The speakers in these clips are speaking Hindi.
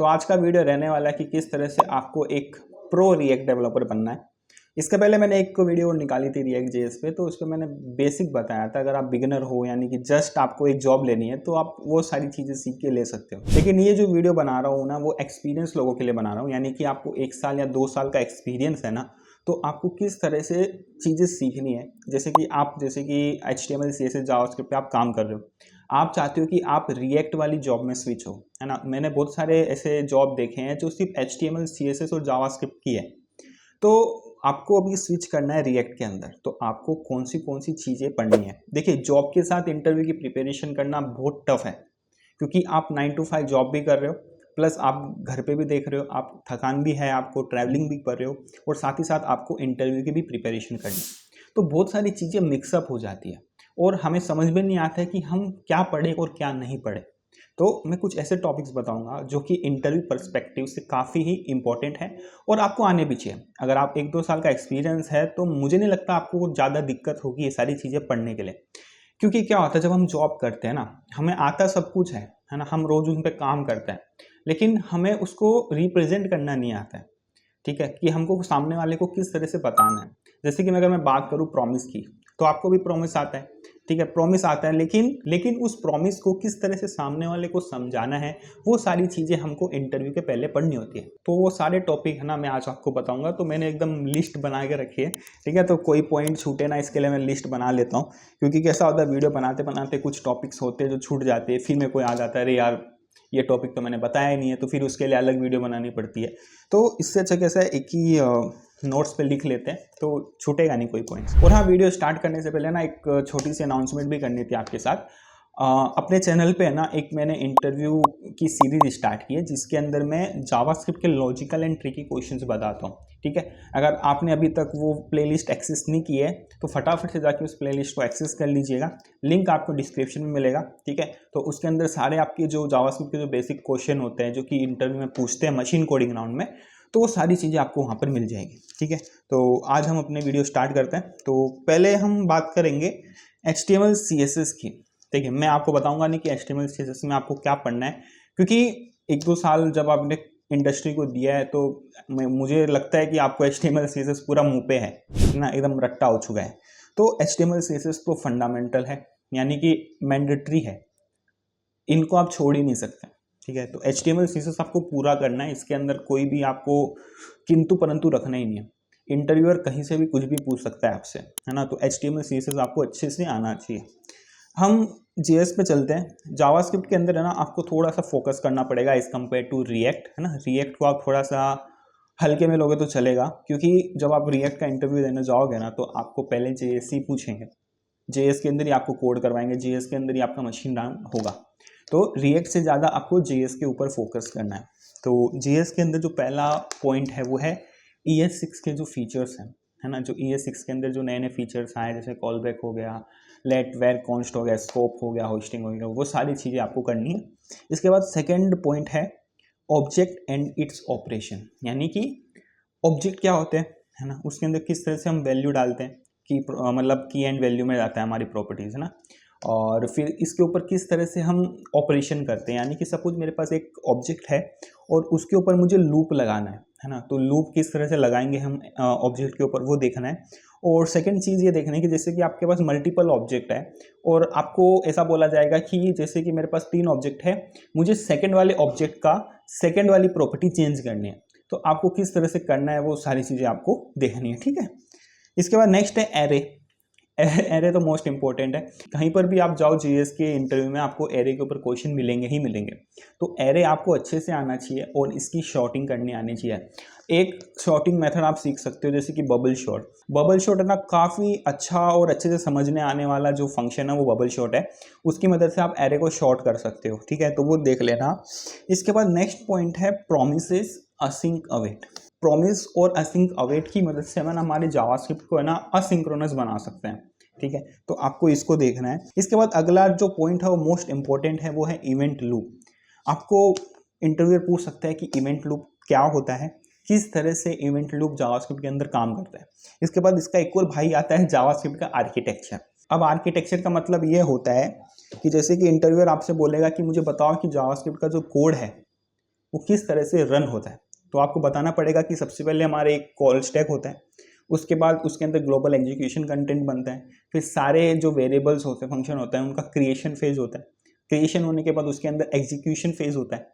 तो आज का वीडियो रहने वाला है कि किस तरह से आपको एक प्रो रिएक्ट डेवलपर बनना है। इसके पहले मैंने एक वीडियो निकाली थी रिएक्ट जेएस पे, तो उस पर मैंने बेसिक बताया था। अगर आप बिगिनर हो यानी कि जस्ट आपको एक जॉब लेनी है तो आप वो सारी चीज़ें सीख के ले सकते हो। लेकिन ये जो वीडियो बना रहा हूँ ना, वो एक्सपीरियंस लोगों के लिए बना रहा हूँ, यानी कि आपको 1 साल या 2 साल का एक्सपीरियंस है ना, तो आपको किस तरह से चीज़ें सीखनी है। जैसे कि HTML CSS जावास्क्रिप्ट पे आप काम कर रहे हो, आप चाहते हो कि आप रिएक्ट वाली जॉब में स्विच हो, है ना। मैंने बहुत सारे ऐसे जॉब देखे हैं जो सिर्फ HTML CSS और जावास्क्रिप्ट की है। तो आपको अभी स्विच करना है रिएक्ट के अंदर, तो आपको कौन सी चीज़ें पढ़नी है। देखिए, जॉब के साथ इंटरव्यू की प्रिपरेशन करना बहुत टफ है, क्योंकि आप 9 to 5 जॉब भी कर रहे हो, प्लस आप घर पे भी देख रहे हो, आप थकान भी है, आपको ट्रैवलिंग भी कर रहे हो, और साथ ही साथ आपको इंटरव्यू की भी प्रिपरेशन करनी है। तो बहुत सारी चीज़ें मिक्सअप हो जाती है और हमें समझ में नहीं आता है कि हम क्या पढ़ें और क्या नहीं पढ़ें। तो मैं कुछ ऐसे टॉपिक्स बताऊंगा जो कि इंटरव्यू पर्सपेक्टिव से काफ़ी ही इंपॉर्टेंट है और आपको आने भी चाहिए। अगर आप 1-2 साल का एक्सपीरियंस है तो मुझे नहीं लगता आपको ज़्यादा दिक्कत होगी ये सारी चीज़ें पढ़ने के लिए। क्योंकि क्या होता है, जब हम जॉब करते हैं ना, हमें आता सब कुछ है ना, हम रोज़ उन पे काम करते हैं, लेकिन हमें उसको रिप्रेजेंट करना नहीं आता है। ठीक है, कि हमको सामने वाले को किस तरह से बताना है। जैसे कि अगर मैं बात करूँ प्रॉमिस की, तो आपको भी प्रॉमिस आता है, ठीक है, प्रॉमिस आता है, लेकिन उस प्रॉमिस को किस तरह से सामने वाले को समझाना है, वो सारी चीज़ें हमको इंटरव्यू के पहले पढ़नी होती है। तो वो सारे टॉपिक है ना, मैं आज आपको बताऊंगा। तो मैंने एकदम लिस्ट बना के रखी है, ठीक है, तो कोई पॉइंट छूटे ना, इसके लिए मैं लिस्ट बना लेता हूँ। क्योंकि कैसा होता है, वीडियो बनाते बनाते कुछ टॉपिक्स होते हैं जो छूट जाते हैं, फिर मेरे को याद आता है, अरे यार ये टॉपिक तो मैंने बताया ही नहीं है, तो फिर उसके लिए अलग वीडियो बनानी पड़ती है। तो इससे अच्छा कैसा है, एक ही नोट्स पे लिख लेते हैं तो छूटेगा नहीं कोई पॉइंट्स। और हाँ, वीडियो स्टार्ट करने से पहले ना एक छोटी सी अनाउंसमेंट भी करनी थी आपके साथ। अपने चैनल पे है ना, एक मैंने इंटरव्यू की सीरीज स्टार्ट की है, जिसके अंदर मैं जावास्क्रिप्ट के लॉजिकल एंड ट्रिकी क्वेश्चंस बताता हूँ, ठीक है। अगर आपने अभी तक वो प्लेलिस्ट एक्सेस नहीं की है तो फटाफट से जाके उस प्लेलिस्ट को एक्सेस कर लीजिएगा, लिंक आपको डिस्क्रिप्शन में मिलेगा, ठीक है। तो उसके अंदर सारे आपके जो जावास्क्रिप्ट के जो बेसिक क्वेश्चन होते हैं जो कि इंटरव्यू में पूछते हैं मशीन कोडिंग राउंड में, तो वो सारी चीज़ें आपको वहाँ पर मिल जाएगी, ठीक है। तो आज हम अपने वीडियो स्टार्ट करते हैं। तो पहले हम बात करेंगे HTML CSS की। देखिए, मैं आपको बताऊंगा नहीं कि HTML CSS में आपको क्या पढ़ना है, क्योंकि 1-2 साल जब आपने इंडस्ट्री को दिया है तो मुझे लगता है कि आपको HTML CSS पूरा मुंह पे है ना, एकदम रट्टा हो चुका है। तो HTML CSS तो फंडामेंटल है, यानी कि मैंडेटरी है, इनको आप छोड़ ही नहीं सकते, ठीक है। तो HTML CSS आपको पूरा करना है, इसके अंदर कोई भी आपको किंतु परंतु रखना ही नहीं है। इंटरव्यूअर कहीं से भी कुछ भी पूछ सकता है आपसे, है ना। तो HTML CSS आपको अच्छे से आना चाहिए। हम JS पे चलते हैं। जावास्क्रिप्ट के अंदर है ना, आपको थोड़ा सा फोकस करना पड़ेगा एज कम्पेयर टू रिएक्ट, है ना। रिएक्ट को आप थोड़ा सा हल्के में लोगे तो चलेगा, क्योंकि जब आप रिएक्ट का इंटरव्यू देने जाओगे ना, तो आपको पहले JS ही पूछेंगे, JS के अंदर ही आपको कोड करवाएंगे, JS के अंदर ही आपका मशीन लर्न होगा। तो रिएक्ट से ज़्यादा आपको JS के ऊपर फोकस करना है। तो JS के अंदर जो पहला पॉइंट है वो है ES6 के जो फीचर्स हैं, है ना। जो ES6 के अंदर जो नए नए फीचर्स आए, जैसे कॉल बैक हो गया, लेट वेर कॉन्स्ट हो गया, स्कोप हो गया, होस्टिंग हो गया, वो सारी चीज़ें आपको करनी है। इसके बाद सेकेंड पॉइंट है ऑब्जेक्ट एंड इट्स ऑपरेशन, यानी कि ऑब्जेक्ट क्या होते हैं, है ना, उसके अंदर किस तरह से हम वैल्यू डालते हैं, कि मतलब की एंड वैल्यू में जाता है हमारी प्रॉपर्टीज़, है ना। और फिर इसके ऊपर किस तरह से हम ऑपरेशन करते हैं, यानी कि सपोज मेरे पास एक ऑब्जेक्ट है और उसके ऊपर मुझे लूप लगाना है ना, तो लूप किस तरह से लगाएंगे हम ऑब्जेक्ट के ऊपर, वो देखना है। और सेकंड चीज़ ये देखना है कि जैसे कि आपके पास मल्टीपल ऑब्जेक्ट है और आपको ऐसा बोला जाएगा कि जैसे कि मेरे पास 3 ऑब्जेक्ट है, मुझे सेकंड वाले ऑब्जेक्ट का सेकंड वाली प्रॉपर्टी चेंज करनी है, तो आपको किस तरह से करना है वो सारी चीज़ें आपको देखनी है, ठीक है। इसके बाद नेक्स्ट है एरे। एरे तो मोस्ट इंपॉर्टेंट है, कहीं पर भी आप जाओ JS के इंटरव्यू में आपको एरे के ऊपर क्वेश्चन मिलेंगे ही मिलेंगे। तो एरे आपको अच्छे से आना चाहिए और इसकी शॉर्टिंग करनी आनी चाहिए। एक शॉर्टिंग मेथड आप सीख सकते हो, जैसे कि बबल शॉर्ट। बबल शॉर्ट है ना, काफ़ी अच्छा और अच्छे से समझने आने वाला जो फंक्शन है वो बबल शॉर्ट है, उसकी मदद से आप एरे को शॉर्ट कर सकते हो, ठीक है, तो वो देख लेना। इसके बाद नेक्स्ट पॉइंट है प्रोमिसेस असिंक अवेट। प्रोमिस और असिंक अवेट की मदद से हम हमारे जावास्क्रिप्ट को है ना असिंक्रोनस बना सकते हैं, ठीक है। तो आपको इसको देखना है। इसके बाद अगला जो पॉइंट है वो मोस्ट इंपॉर्टेंट है, वो है इवेंट लूप। आपको इंटरव्यूअर पूछ सकता है कि इवेंट लूप क्या होता है, किस तरह से इवेंट लूप जावास्क्रिप्ट के अंदर काम करता है। इसके बाद इसका एक और भाई आता है जावास्क्रिप्ट का आर्किटेक्चर। अब आर्किटेक्चर का मतलब ये होता है कि जैसे कि इंटरव्यूअर आपसे बोलेगा कि मुझे बताओ कि जावास्क्रिप्ट का जो कोड है वो किस तरह से रन होता है। तो आपको बताना पड़ेगा कि सबसे पहले हमारे एक कॉल स्टैक होता है, उसके बाद उसके अंदर ग्लोबल एग्जीक्यूशन कंटेंट बनता है, फिर सारे जो वेरिएबल्स होते हैं, फंक्शन होता है, उनका क्रिएशन फेज होता है, क्रिएशन होने के बाद उसके अंदर एग्जीक्यूशन फेज होता है,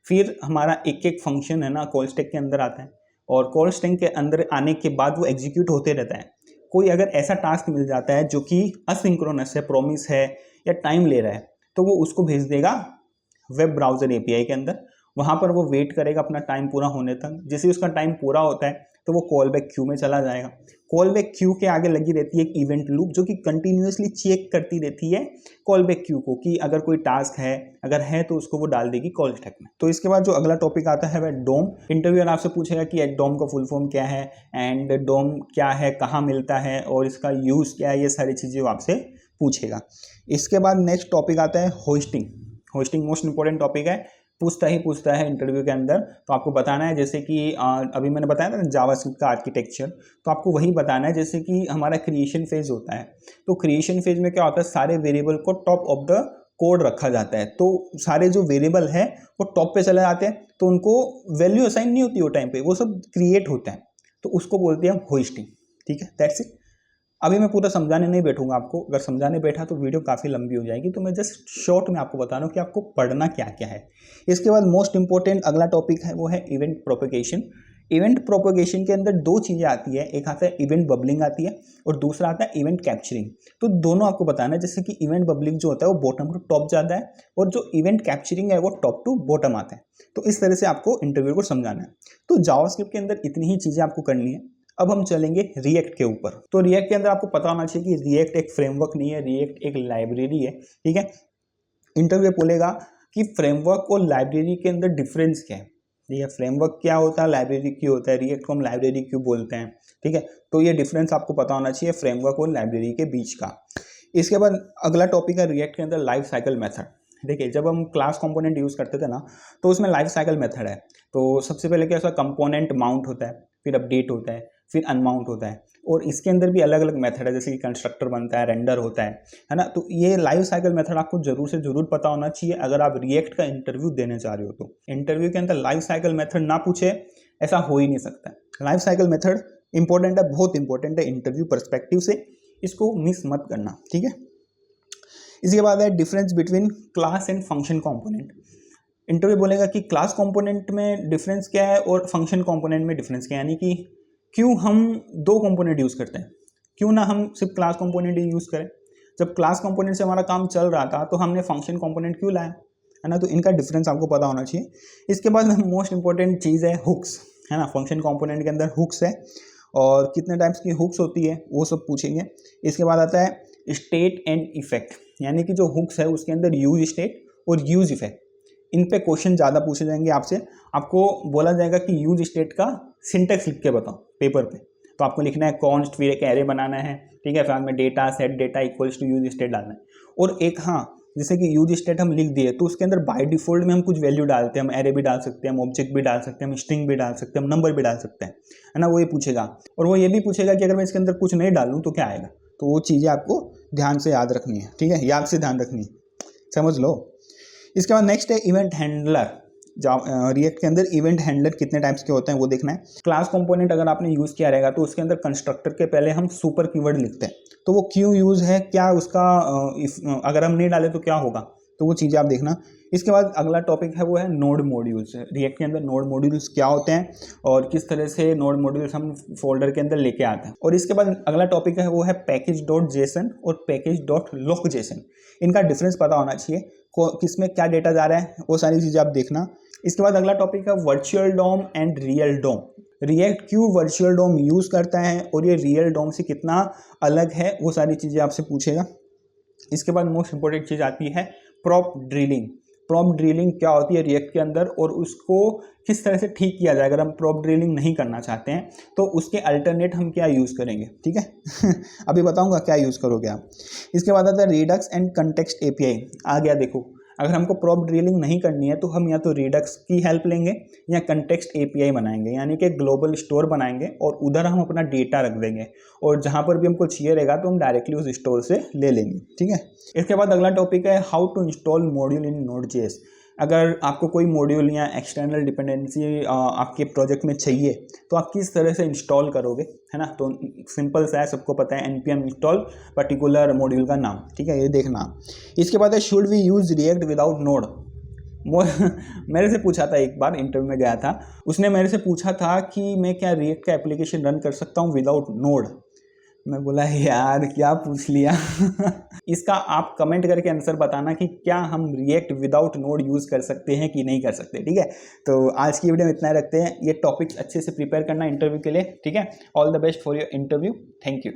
फिर हमारा एक एक फंक्शन है ना कॉल स्टैक के अंदर आता है, और कॉल स्टैक के अंदर आने के बाद वो एग्जीक्यूट होते रहता है। कोई अगर ऐसा टास्क मिल जाता है जो कि असिंक्रोनस है, प्रॉमिस है या टाइम ले रहा है, तो वो उसको भेज देगा वेब ब्राउज़र एपीआई के अंदर। वहाँ पर वो वेट करेगा अपना टाइम पूरा होने तक। जैसे उसका टाइम पूरा होता है तो वो कॉल बैक क्यू में चला जाएगा। कॉल बैक क्यू के आगे लगी रहती है एक इवेंट लूप जो कि कंटिन्यूसली चेक करती रहती है कॉल बैक क्यू को कि अगर कोई टास्क है, अगर है तो उसको वो डाल देगी कॉल स्टैक में। तो इसके बाद जो अगला टॉपिक आता है वह डोम। इंटरव्यूअर आपसे पूछेगा कि डोम का फुल फॉर्म क्या है एंड डोम क्या है, कहाँ मिलता है और इसका यूज़ क्या है, ये सारी चीज़ें वो आपसे पूछेगा। इसके बाद नेक्स्ट टॉपिक आता है hosting. Hosting most important topic है, पूछता है इंटरव्यू के अंदर। तो आपको बताना है जैसे कि अभी मैंने बताया था ना जावास्क्रिप्ट का आर्किटेक्चर, तो आपको वही बताना है जैसे कि हमारा क्रिएशन फेज होता है। तो क्रिएशन फेज में क्या होता है, सारे वेरिएबल को टॉप ऑफ द कोड रखा जाता है। तो सारे जो वेरिएबल है वो टॉप पे चले जाते हैं, तो उनको वैल्यू असाइन नहीं होती वो टाइम पे, वो सब क्रिएट होता है। तो उसको बोलते हैं हम होस्टिंग। ठीक है, दैट्स इट। अभी मैं पूरा समझाने नहीं बैठूंगा आपको, अगर समझाने बैठा तो वीडियो काफ़ी लंबी हो जाएगी, तो मैं जस्ट शॉर्ट में आपको बता रहा हूँ कि आपको पढ़ना क्या क्या है। इसके बाद मोस्ट इंपॉर्टेंट अगला टॉपिक है वो है इवेंट प्रोपेगेशन। इवेंट प्रोपेगेशन के अंदर दो चीज़ें आती है, एक आता है इवेंट बबलिंग आती है और दूसरा आता है इवेंट कैप्चरिंग। तो दोनों आपको बताना है, जैसे कि इवेंट बबलिंग जो होता है वो बॉटम टू टॉप जाता है और जो इवेंट कैप्चरिंग है वो टॉप टू बॉटम आता है। तो इस तरह से आपको इंटरव्यू को समझाना है। तो जावास्क्रिप्ट के अंदर इतनी ही चीज़ें आपको करनी है। अब हम चलेंगे रिएक्ट के ऊपर। तो रिएक्ट के अंदर आपको पता होना चाहिए कि रिएक्ट एक फ्रेमवर्क नहीं है, रिएक्ट एक लाइब्रेरी है। ठीक है, इंटरव्यू बोलेगा कि फ्रेमवर्क और लाइब्रेरी के अंदर डिफरेंस क्या है। ठीक है, फ्रेमवर्क क्या होता है, लाइब्रेरी क्यों होता है, रिएक्ट को हम लाइब्रेरी क्यों बोलते हैं। ठीक है, तो ये डिफरेंस आपको पता होना चाहिए फ्रेमवर्क और लाइब्रेरी के बीच का। इसके बाद अगला टॉपिक है रिएक्ट के अंदर लाइफ साइकिल मेथड। देखिए, जब हम क्लास कंपोनेंट यूज़ करते थे ना, तो उसमें लाइफ साइकिल मेथड है। तो सबसे पहले क्या होता है, कंपोनेंट माउंट होता है, फिर अपडेट होता है, फिर अनमाउंट होता है, और इसके अंदर भी अलग अलग मेथड है, जैसे कि कंस्ट्रक्टर बनता है, रेंडर होता है ना। तो ये लाइफ साइकिल मेथड आपको जरूर से जरूर पता होना चाहिए अगर आप रिएक्ट का इंटरव्यू देने जा रहे हो। तो इंटरव्यू के अंदर लाइफ साइकिल मेथड ना पूछे ऐसा हो ही नहीं सकता। लाइफ साइकिल मेथड इंपॉर्टेंट है, बहुत इंपॉर्टेंट है इंटरव्यू पर्सपेक्टिव से, इसको मिस मत करना। ठीक है, इसके बाद है difference between class and function component. Interview बोलेगा कि क्लास कंपोनेंट में डिफरेंस क्या है और फंक्शन कंपोनेंट में डिफरेंस क्या है, यानी कि क्यों हम दो कंपोनेंट यूज़ करते हैं, क्यों ना हम सिर्फ क्लास कंपोनेंट ही यूज़ करें। जब क्लास कंपोनेंट से हमारा काम चल रहा था तो हमने फंक्शन कंपोनेंट क्यों लाया, है ना। तो इनका डिफरेंस आपको पता होना चाहिए। इसके बाद मोस्ट इंपॉर्टेंट चीज़ है हुक्स, है ना। फंक्शन कंपोनेंट के अंदर हुक्स है और कितने टाइप्स की हुक्स होती है वो सब पूछेंगे। इसके बाद आता है स्टेट एंड इफेक्ट, यानी कि जो हुक्स है उसके अंदर यूज स्टेट और यूज इफेक्ट, इन पे क्वेश्चन ज़्यादा पूछे जाएंगे आपसे। आपको बोला जाएगा कि यूज स्टेट का सिंटेक्स लिख के बताओ पेपर पे। तो आपको लिखना है कॉन्स्ट, फिर एक एरे बनाना है। ठीक है, फिर में data set data equals to use state डालना है। और एक जैसे कि यूज स्टेट हम लिख दिए तो उसके अंदर बाय डिफॉल्ट में हम कुछ वैल्यू डालते हैं, हम एरे भी डाल सकते हैं, हम ऑब्जेक्ट भी डाल सकते हैं, हम स्ट्रिंग भी डाल सकते हैं, हम नंबर भी डाल सकते हैं, है ना। वो ये पूछेगा और वो ये भी पूछेगा कि अगर मैं इसके अंदर कुछ नहीं डालूँ तो क्या आएगा। तो वो चीज़ें आपको ध्यान से याद रखनी है। ठीक है, याद से ध्यान रखनी है, समझ लो। इसके बाद नेक्स्ट है इवेंट हैंडलर। रिएक्ट के अंदर इवेंट हैंडलर कितने टाइप्स के होते हैं वो देखना है। क्लास कंपोनेंट अगर आपने यूज़ किया रहेगा तो उसके अंदर कंस्ट्रक्टर के पहले हम सुपर कीवर्ड लिखते हैं। तो वो क्यों यूज़ है, क्या उसका अगर हम नहीं डाले तो क्या होगा, तो वो चीज़ें आप देखना। इसके बाद अगला टॉपिक है वो है नोड मॉड्यूल्स। रिएक्ट के अंदर नोड मॉड्यूल्स क्या होते हैं और किस तरह से नोड मॉड्यूल्स हम फोल्डर के अंदर लेके आते हैं। और इसके बाद अगला टॉपिक है वो है पैकेज डॉट जेसन और पैकेज डॉट लॉक जेसन। इनका डिफरेंस पता होना चाहिए, किसमें क्या डेटा जा रहा है, वो सारी चीज़ें आप देखना। इसके बाद अगला टॉपिक है virtual DOM and real DOM. React क्यों वर्चुअल डॉम यूज़ करता है और ये रियल डॉम से कितना अलग है, वो सारी चीज़ें आपसे पूछेगा। इसके बाद मोस्ट इंपॉर्टेंट चीज़ आती है प्रॉप ड्रिलिंग। प्रॉप ड्रिलिंग क्या होती है रिएक्ट के अंदर और उसको किस तरह से ठीक किया जाए। अगर हम प्रॉप ड्रिलिंग नहीं करना चाहते हैं तो उसके अल्टरनेट हम क्या यूज़ करेंगे। ठीक है अभी बताऊंगा क्या यूज़ करोगे आप। इसके बाद आता है रिडक्स एंड कंटेक्स्ट एपीआई। आ गया, देखो अगर हमको प्रॉप ड्रिलिंग नहीं करनी है तो हम या तो रिडक्स की हेल्प लेंगे या कंटेक्स्ट एपीआई बनाएंगे, यानी कि ग्लोबल स्टोर बनाएंगे और उधर हम अपना डेटा रख देंगे और जहाँ पर भी हमको चाहिए रहेगा तो हम डायरेक्टली उस स्टोर से ले लेंगे। ठीक है, इसके बाद अगला टॉपिक है how to install module in Node.js. अगर आपको कोई मॉड्यूल या एक्सटर्नल डिपेंडेंसी आपके प्रोजेक्ट में चाहिए तो आप किस तरह से इंस्टॉल करोगे, है ना। तो सिंपल सा है, सबको पता है npm इंस्टॉल पर्टिकुलर मॉड्यूल का नाम, ठीक है, ये देखना। इसके बाद है should we use React without Node. मेरे से पूछा था, एक बार इंटरव्यू में गया था, उसने मेरे से पूछा था कि मैं क्या रिएक्ट का एप्लीकेशन रन कर सकता हूँ विदाउट नोड। मैं बोला यार क्या पूछ लिया। इसका आप कमेंट करके आंसर बताना कि क्या हम रिएक्ट विदाउट नोड यूज़ कर सकते हैं कि नहीं कर सकते, ठीक है। तो आज की वीडियो में इतना रखते हैं। ये टॉपिक्स अच्छे से प्रिपेयर करना इंटरव्यू के लिए, ठीक है। All the best for your interview. Thank you.